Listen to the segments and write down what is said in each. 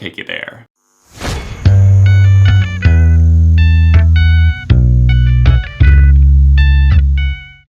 take you there.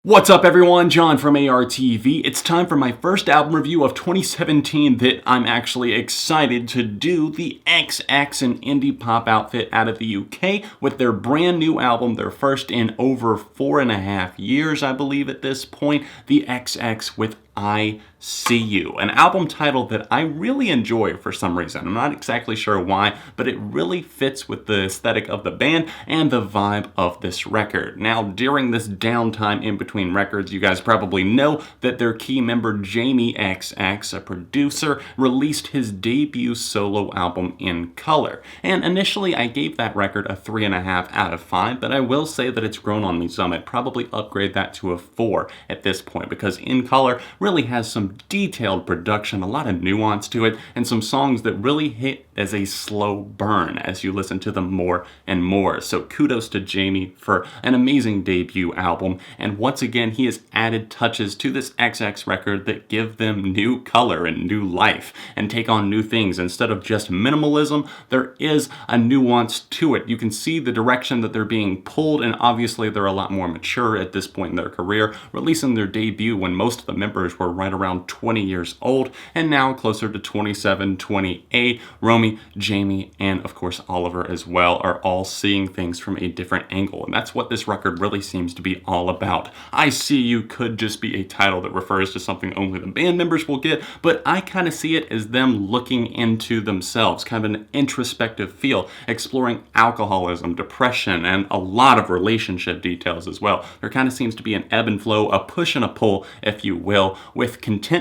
What's up everyone, John from ARTV. It's time for my first album review of 2017 that I'm actually excited to do. The XX, an indie pop outfit out of the UK, with their brand new album, their first in over 4.5 years, I believe at this point. The XX with I See You, an album title that I really enjoy for some reason. I'm not exactly sure why, but it really fits with the aesthetic of the band and the vibe of this record. Now, during this downtime in between records, you guys probably know that their key member Jamie XX, a producer, released his debut solo album In Color. And initially I gave that record a 3.5 out of 5, but I will say that it's grown on me some. I'd probably upgrade that to a 4 at this point, because In Color really has some detailed production, a lot of nuance to it, and some songs that really hit as a slow burn as you listen to them more and more. So kudos to Jamie for an amazing debut album, and once again he has added touches to this XX record that give them new color and new life and take on new things. Instead of just minimalism, there is a nuance to it. You can see the direction that they're being pulled, and obviously they're a lot more mature at this point in their career, releasing their debut when most of the members were right around 20 years old, and now closer to 27, 28. Romy, Jamie, and of course Oliver as well are all seeing things from a different angle, and that's what this record really seems to be all about. I See You could just be a title that refers to something only the band members will get, but I kind of see it as them looking into themselves, kind of an introspective feel, exploring alcoholism, depression, and a lot of relationship details as well. There kind of seems to be an ebb and flow, a push and a pull, if you will, with contentment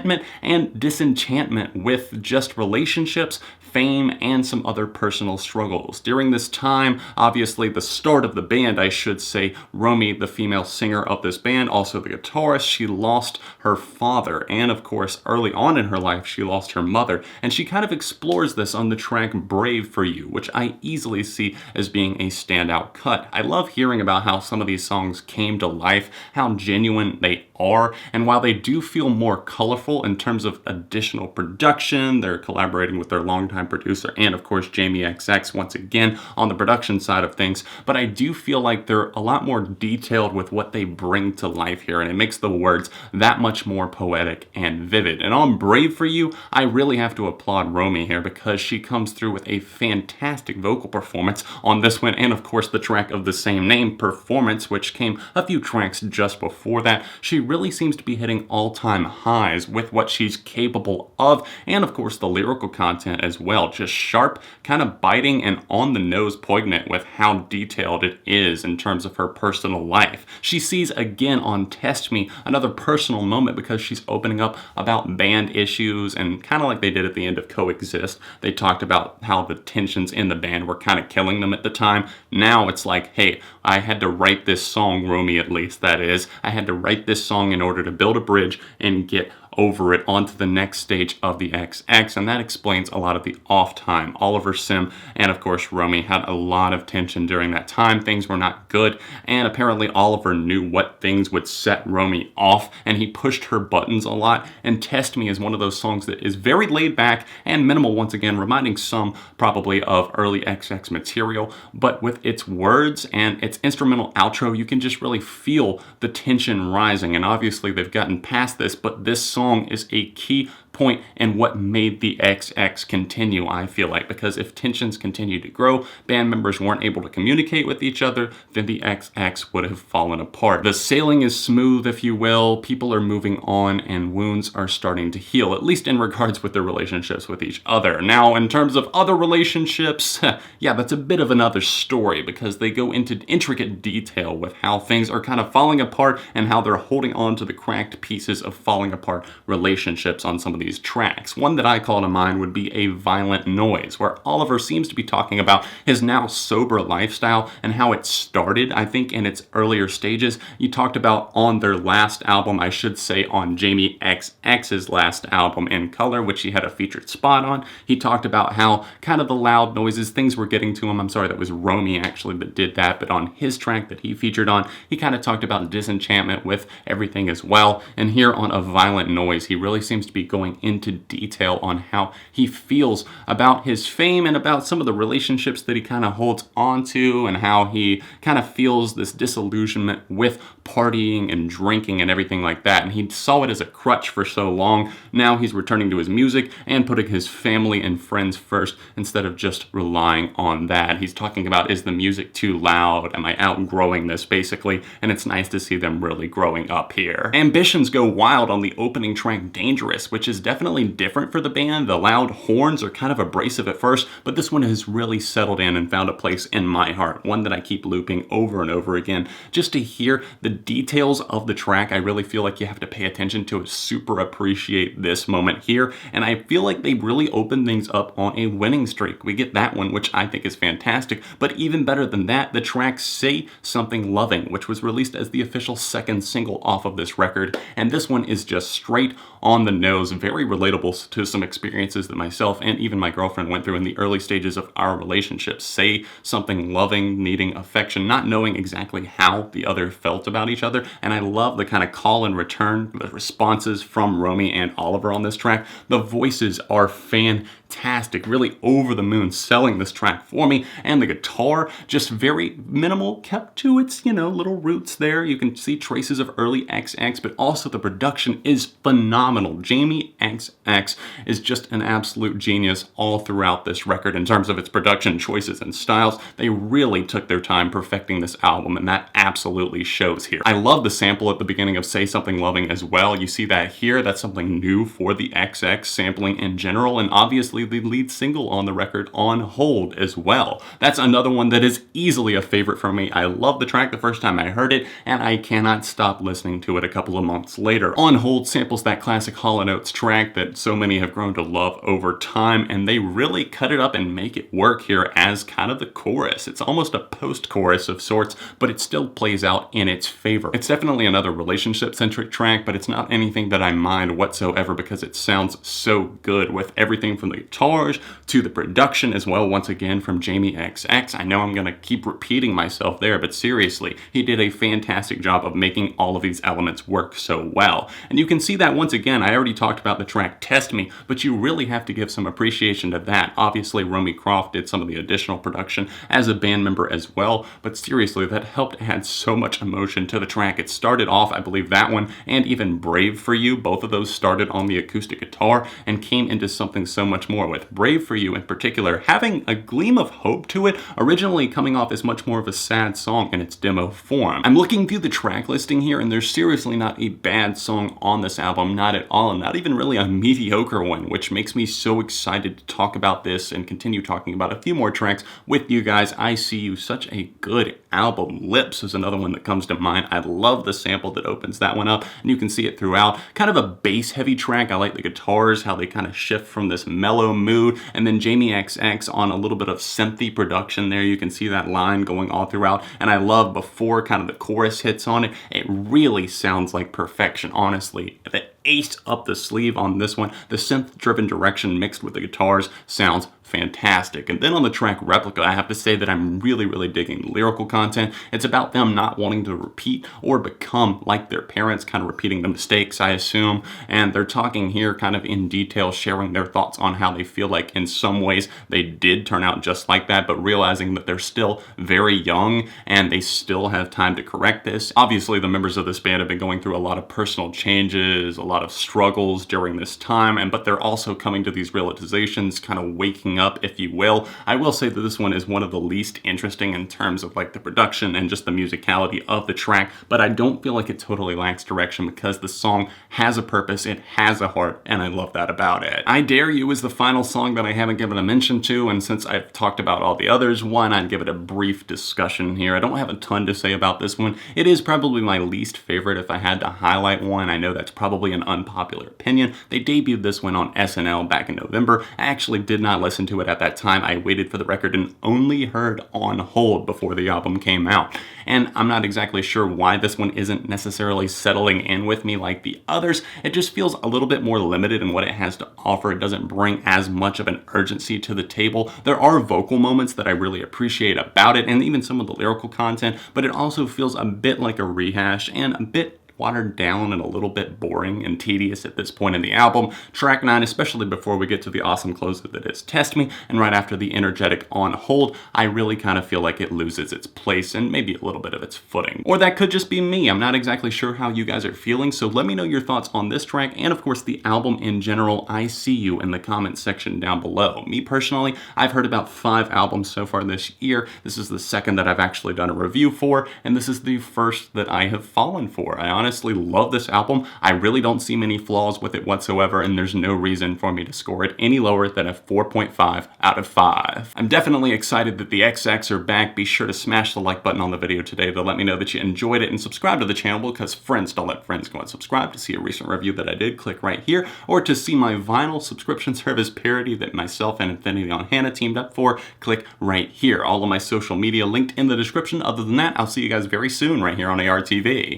and disenchantment with just relationships, fame, and some other personal struggles. During this time, obviously the start of the band, I should say, Romy, the female singer of this band, also the guitarist, she lost her father, and of course early on in her life she lost her mother, and she kind of explores this on the track Brave for You, which I easily see as being a standout cut. I love hearing about how some of these songs came to life, how genuine they are, and while they do feel more colorful in terms of additional production, they're collaborating with their longtime producer and of course Jamie XX once again on the production side of things, but I do feel like they're a lot more detailed with what they bring to life here, and it makes the words that much more poetic and vivid. And on Brave for You, I really have to applaud Romy here, because she comes through with a fantastic vocal performance on this one, and of course the track of the same name, Performance, which came a few tracks just before that. She really seems to be hitting all-time highs with what she's capable of, and of course the lyrical content as well, just sharp, kind of biting, and on the nose poignant with how detailed it is in terms of her personal life. She sees again on Test Me another personal moment, because she's opening up about band issues, and kind of like they did at the end of Coexist, they talked about how the tensions in the band were kind of killing them at the time. Now it's like, hey, I had to write this song, Romy at least that is, I had to write this song in order to build a bridge and get over it onto the next stage of the XX, and that explains a lot of the off time. Oliver, Sim, and of course Romy had a lot of tension during that time. Things were not good, and apparently Oliver knew what things would set Romy off, and he pushed her buttons a lot. And Test Me is one of those songs that is very laid back and minimal, once again reminding some probably of early XX material, but with its words and its instrumental outro, you can just really feel the tension rising. And obviously they've gotten past this, but this song is a key point in what made the XX continue, I feel like, because if tensions continued to grow, band members weren't able to communicate with each other, then the XX would have fallen apart. The sailing is smooth, if you will, people are moving on, and wounds are starting to heal, at least in regards with their relationships with each other. Now, in terms of other relationships, yeah, that's a bit of another story, because they go into intricate detail with how things are kind of falling apart and how they're holding on to the cracked pieces of falling apart relationships on some of these tracks. One that I call to mind would be A Violent Noise, where Oliver seems to be talking about his now sober lifestyle and how it started, I think, in its earlier stages. You talked about on their last album, I should say on Jamie XX's last album, In Color, which he had a featured spot on. He talked about how kind of the loud noises, things were getting to him. I'm sorry, that was Romy actually that did that, but on his track that he featured on, he kind of talked about disenchantment with everything as well. And here on A Violent Noise, he really seems to be going going into detail on how he feels about his fame and about some of the relationships that he kind of holds on to, and how he kind of feels this disillusionment with partying and drinking and everything like that. And he saw it as a crutch for so long. Now he's returning to his music and putting his family and friends first instead of just relying on that. He's talking about, is the music too loud? Am I outgrowing this, basically? And it's nice to see them really growing up here. Ambitions go wild on the opening track, Dangerous, which is definitely different for the band. The loud horns are kind of abrasive at first, but this one has really settled in and found a place in my heart, one that I keep looping over and over again just to hear the details of the track. I really feel like you have to pay attention to super appreciate this moment here, and I feel like they really open things up on a winning streak. We get that one, which I think is fantastic, but even better than that, the track Say Something Loving, which was released as the official second single off of this record, and this one is just straight on the nose, very relatable to some experiences that myself and even my girlfriend went through in the early stages of our relationship. Say something loving, needing affection, not knowing exactly how the other felt about each other, and I love the kind of call and return, the responses from Romy and Oliver on this track. The voices are fantastic, really over the moon selling this track for me, and the guitar just very minimal, kept to its, little roots there. You can see traces of early XX, but also the production is phenomenal. Jamie XX is just an absolute genius all throughout this record in terms of its production choices and styles. They really took their time perfecting this album, and that absolutely shows here. I love the sample at the beginning of Say Something Loving as well. You see that here. That's something new for the XX sampling in general, and obviously the lead single on the record, On Hold, as well. That's another one that is easily a favorite for me. I love the track the first time I heard it, and I cannot stop listening to it a couple of months later. On Hold samples that classic Hall & Oates track that so many have grown to love over time, and they really cut it up and make it work here as kind of the chorus. It's almost a post-chorus of sorts, but it still plays out in its favor. It's definitely another relationship-centric track, but it's not anything that I mind whatsoever because it sounds so good with everything from the guitars to the production as well, once again from Jamie XX. I know I'm gonna keep repeating myself there, but seriously, he did a fantastic job of making all of these elements work so well. And you can see that once again. I already talked about the track Test Me, but you really have to give some appreciation to that. Obviously, Romy Croft did some of the additional production as a band member as well, but seriously, that helped add so much emotion to the track. It started off, I believe that one, and even Brave For You, both of those started on the acoustic guitar and came into something so much more, with Brave For You in particular having a gleam of hope to it, originally coming off as much more of a sad song in its demo form. I'm looking through the track listing here, and there's seriously not a bad song on this album, not at all, and not even really a mediocre one, which makes me so excited to talk about this and continue talking about a few more tracks with you guys. I See You, such a good album. Lips is another one that comes to mind. I love the sample that opens that one up, and you can see it throughout. Kind of a bass heavy track. I like the guitars, how they kind of shift from this mellow mood, and then Jamie XX on a little bit of synthy production there. You can see that line going all throughout, and I love before kind of the chorus hits on it. It really sounds like perfection, honestly. The ace up the sleeve on this one. The synth-driven direction mixed with the guitars sounds fantastic. And then on the track Replica, I have to say that I'm really digging the lyrical content. It's about them not wanting to repeat or become like their parents, kind of repeating the mistakes, I assume. And they're talking here kind of in detail, sharing their thoughts on how they feel like in some ways they did turn out just like that, but realizing that they're still very young and they still have time to correct this. Obviously, the members of this band have been going through a lot of personal changes, a lot of struggles during this time, but they're also coming to these realizations, kind of waking up, if you will. I will say that this one is one of the least interesting in terms of like the production and just the musicality of the track, but I don't feel like it totally lacks direction because the song has a purpose, it has a heart, and I love that about it. I Dare You is the final song that I haven't given a mention to, and since I've talked about all the others, why not give it a brief discussion here? I don't have a ton to say about this one. It is probably my least favorite if I had to highlight one. I know that's probably an unpopular opinion. They debuted this one on SNL back in November. I actually did not listen to it at that time. I waited for the record and only heard On Hold before the album came out. And I'm not exactly sure why this one isn't necessarily settling in with me like the others. It just feels a little bit more limited in what it has to offer. It doesn't bring as much of an urgency to the table. There are vocal moments that I really appreciate about it, and even some of the lyrical content, but it also feels a bit like a rehash and a bit watered down and a little bit boring and tedious at this point in the album. Track 9, especially before we get to the awesome closer that is Test Me, and right after the energetic On Hold, I really kind of feel like it loses its place and maybe a little bit of its footing. Or that could just be me. I'm not exactly sure how you guys are feeling, so let me know your thoughts on this track and of course the album in general. I see you in the comments section down below. Me personally, I've heard about 5 albums so far this year. This is the second that I've actually done a review for, and this is the first that I have fallen for. I honestly love this album. I really don't see many flaws with it whatsoever, and there's no reason for me to score it any lower than a 4.5 out of 5. I'm definitely excited that the XX are back. Be sure to smash the like button on the video today to let me know that you enjoyed it, and subscribe to the channel because friends don't let friends go and subscribe. To see a recent review that I did, click right here, or to see my vinyl subscription service parody that myself and Infinity on Hannah teamed up for, click right here. All of my social media linked in the description. Other than that, I'll see you guys very soon right here on ARTV.